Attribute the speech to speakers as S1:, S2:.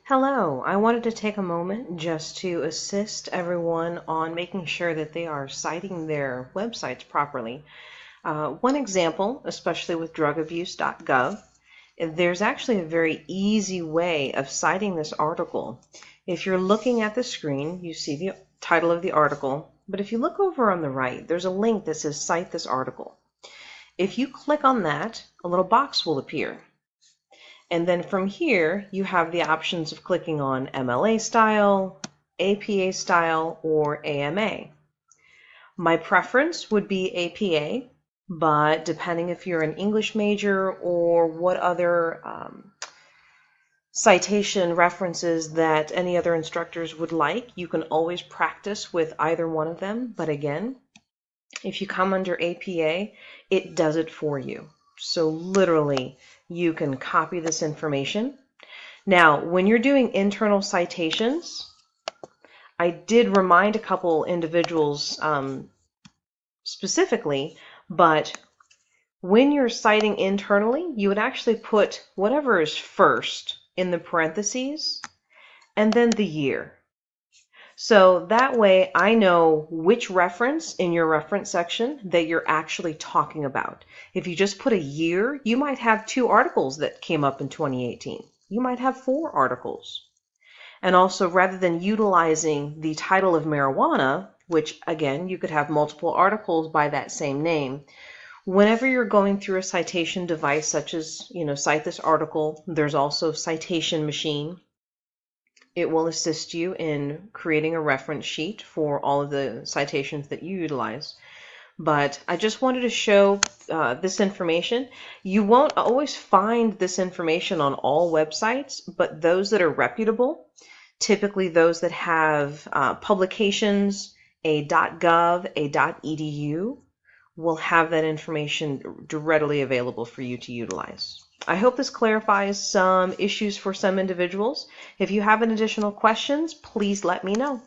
S1: Hello, I wanted to take a moment just to assist everyone on making sure that they are citing their websites properly. One example, especially with drugabuse.gov, there's actually a very easy way of citing this article. If you're looking at the screen, you see the title of the article, but if you look over on the right, there's a link that says Cite this article. If you click on that, a little box will appear. And then from here, you have the options of clicking on MLA style, APA style, or AMA. My preference would be APA, but depending if you're an English major or what other citation references that any other instructors would like, you can always practice with either one of them. But again, if you come under APA, it does it for you. So literally, you can copy this information. Now, when you're doing internal citations, I did remind a couple individuals specifically, but when you're citing internally, you would actually put whatever is first in the parentheses and then the year. So that way I know which reference in your reference section that you're actually talking about. If you just put a year, you might have 2 articles that came up in 2018. You might have 4 articles. And also, rather than utilizing the title of marijuana, which again, you could have multiple articles by that same name, whenever you're going through a citation device such as, cite this article, there's also Citation Machine. It will assist you in creating a reference sheet for all of the citations that you utilize. But I just wanted to show this information. You won't always find this information on all websites, but those that are reputable, typically those that have publications, a .gov, a .edu, will have that information readily available for you to utilize. I hope this clarifies some issues for some individuals. If you have any additional questions, please let me know.